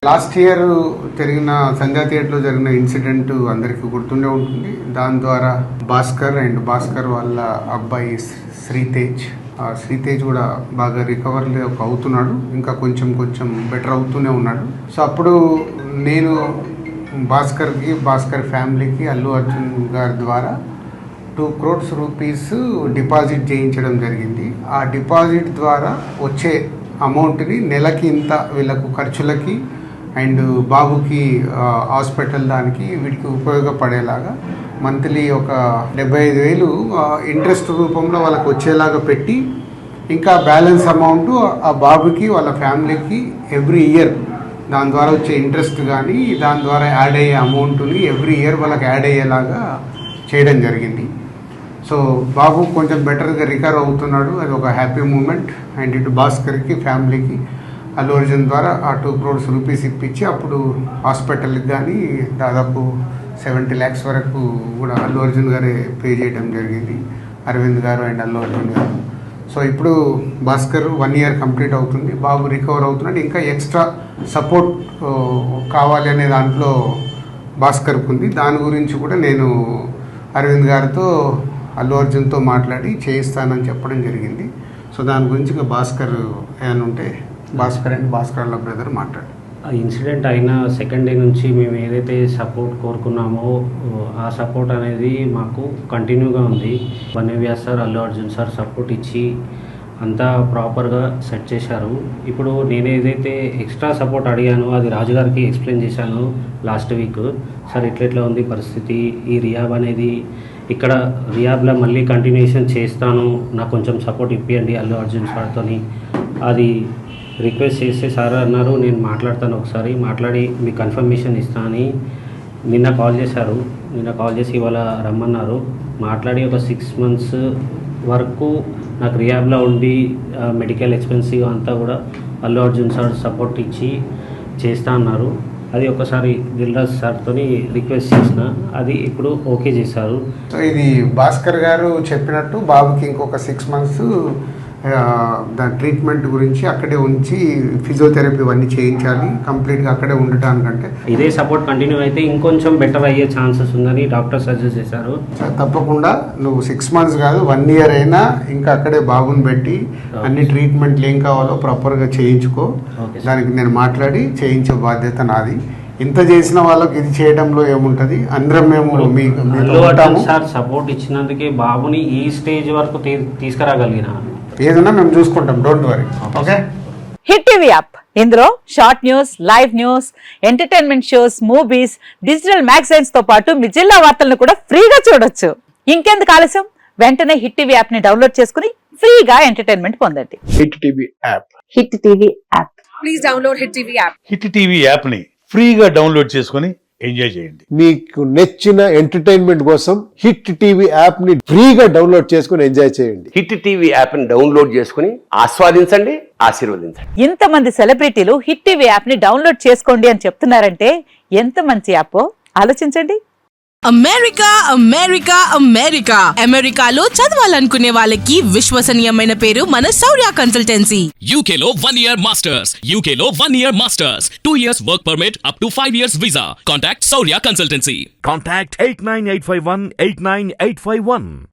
Last year జరిగిన సంధ్యా థియేటర్లో జరిగిన ఇన్సిడెంట్ అందరికీ గుర్తుండే ఉంటుంది. దాని ద్వారా భాస్కర్ వాళ్ళ అబ్బాయి శ్రీతేజ్ కూడా బాగా రికవర్ అవుతున్నాడు, ఇంకా కొంచెం బెటర్ అవుతూనే ఉన్నాడు. సో అప్పుడు నేను భాస్కర్ ఫ్యామిలీకి అల్లు అర్జున్ గారి ద్వారా 2 crores రూపీస్ డిపాజిట్ చేయించడం జరిగింది. ఆ డిపాజిట్ ద్వారా వచ్చే అమౌంట్ని నెలకి ఇంత వీళ్ళకు ఖర్చులకి అండ్ బాబుకి హాస్పిటల్ దానికి వీటికి ఉపయోగపడేలాగా మంత్లీ ఒక 75,000 ఇంట్రెస్ట్ రూపంలో వాళ్ళకి వచ్చేలాగా పెట్టి, ఇంకా బ్యాలెన్స్ అమౌంట్ ఆ బాబుకి వాళ్ళ ఫ్యామిలీకి ఎవ్రీ ఇయర్ దాని ద్వారా వచ్చే ఇంట్రెస్ట్ కానీ దాని ద్వారా యాడ్ అయ్యే అమౌంట్ని ఎవ్రీ ఇయర్ వాళ్ళకి యాడ్ అయ్యేలాగా చేయడం జరిగింది. సో బాబు కొంచెం బెటర్గా రికవర్ అవుతున్నాడు, అది ఒక హ్యాపీ మూమెంట్. అండ్ ఇటు భాస్కర్కి ఫ్యామిలీకి అల్లు అర్జున్ ద్వారా ఆ 2 crores రూపీస్ ఇప్పించి అప్పుడు హాస్పిటల్కి కానీ దాదాపు 70 lakhs వరకు కూడా అల్లు అర్జున్ గారే పే చేయడం జరిగింది, అరవింద్ గారు అండ్ అల్లు అర్జున్ గారు. సో ఇప్పుడు భాస్కర్ 1 year కంప్లీట్ అవుతుంది, బాబు రికవర్ అవుతున్నాడు. ఇంకా ఎక్స్ట్రా సపోర్ట్ కావాలి అనే దాంట్లో భాస్కర్కు ఉంది. దాని గురించి కూడా నేను అరవింద్ గారితో అల్లు అర్జున్తో మాట్లాడి చేయిస్తానని చెప్పడం జరిగింది. సో దాని గురించి ఇంకా భాస్కర్ ఏమైనా ఉంటే భాస్కర్ వాళ్ళ బ్రదర్ మాట్లాడు. ఆ ఇన్సిడెంట్ అయిన సెకండ్ డే నుంచి మేము ఏదైతే సపోర్ట్ కోరుకున్నామో ఆ సపోర్ట్ అనేది మాకు కంటిన్యూగా ఉంది. వన్యవ్యాస్ sir, Allu Arjun sir support ఇచ్చి అంతా ప్రాపర్గా సెట్ చేశారు. ఇప్పుడు నేను ఏదైతే ఎక్స్ట్రా సపోర్ట్ అడిగానో అది రాజుగారికి ఎక్స్ప్లెయిన్ చేశాను లాస్ట్ వీక్. సార్ ఇట్లా ఉంది పరిస్థితి, ఈ రియాబ్ అనేది ఇక్కడ రియాబ్లో మళ్ళీ కంటిన్యూషన్ చేస్తాను, నాకు కొంచెం సపోర్ట్ ఇప్పియండి అల్లు అర్జున్ సార్తో అది రిక్వెస్ట్ చేస్తే సార్ అన్నారు నేను మాట్లాడతాను, ఒకసారి మాట్లాడి మీకు కన్ఫర్మేషన్ ఇస్తా అని నిన్న కాల్ చేశారు. నిన్న కాల్ చేసి ఇవాళ రమ్మన్నారు. మాట్లాడి ఒక 6 months వరకు నాకు రియాబ్లో ఉండి మెడికల్ ఎక్స్పెన్సివ్ అంతా కూడా అల్లు అర్జున్ సార్ సపోర్ట్ ఇచ్చి చేస్తా అన్నారు. అది ఒకసారి దిల్రాజ్ సార్తో రిక్వెస్ట్ చేసిన, అది ఇప్పుడు ఓకే చేశారు. సో ఇది భాస్కర్ గారు చెప్పినట్టు బాబుకి ఇంకొక 6 months దాని ట్రీట్మెంట్ గురించి అక్కడే ఉంచి ఫిజియోథెరపీ అన్నీ చేయించాలి, కంప్లీట్గా అక్కడే ఉండటానికంటే. ఇదే సపోర్ట్ కంటిన్యూ అయితే ఇంకొంచెం బెటర్ అయ్యే ఛాన్సెస్ ఉందని డాక్టర్ సజెస్ట్ చేశారు. తప్పకుండా నువ్వు 6 months కాదు 1 year అయినా ఇంకా అక్కడే బాబుని పెట్టి అన్ని ట్రీట్మెంట్లు ఏం కావాలో ప్రాపర్గా చేయించుకో. దానికి నేను మాట్లాడి చేయించే బాధ్యత నాది. ఇంత చేసిన వాళ్ళకి ఇది చేయడంలో ఏముంటుంది, అందరం మేము సార్ సపోర్ట్ ఇచ్చినందుకే బాబుని ఈ స్టేజ్ వరకు తీసుకురాగలిగిన ఏదన్నా మేము చూసుకుంటాం, don't worry. Okay. Hit TV app, ఇందులో short news, live news, entertainment shows, movies, digital magazines తో పాటు మీ జిల్లా వార్తలను కూడా ఫ్రీగా చూడొచ్చు. ఇంకెందుకు ఆలస్యం, వెంటనే హిట్ టీవీ యాప్ ని డౌన్లోడ్ చేసుకుని ఫ్రీగా ఎంటర్టైన్మెంట్ పొందండి. Hit TV app. Hit TV app. Please download hit TV app. Hit TV app ని ఫ్రీగా డౌన్లోడ్ చేసుకుని ఎంజాయ్ చేయండి. మీకు నచ్చిన ఎంటర్టైన్మెంట్ కోసం హిట్ టీవీ యాప్ ని ఫ్రీగా డౌన్లోడ్ చేసుకుని ఎంజాయ్ చేయండి. హిట్ టీవీ యాప్ ని డౌన్లోడ్ చేసుకుని ఆస్వాదించండి, ఆశీర్వదించండి. ఇంతమంది సెలబ్రిటీలు హిట్ టీవీ యాప్ ని డౌన్లోడ్ చేసుకోండి అని చెప్తున్నారంటే ఎంత మంచి యాప్ ఆలోచించండి. అమెరికాలో చదవాలనుకునే వాళ్ళకి విశ్వసనీయమైన పేరు మన శౌర్య కన్సల్టెన్సీ. UK లో 1 year masters, UK లో 1 year masters, 2 years work permit up to 5 years visa. Contact Saurya Consultancy. Contact 89851 89851.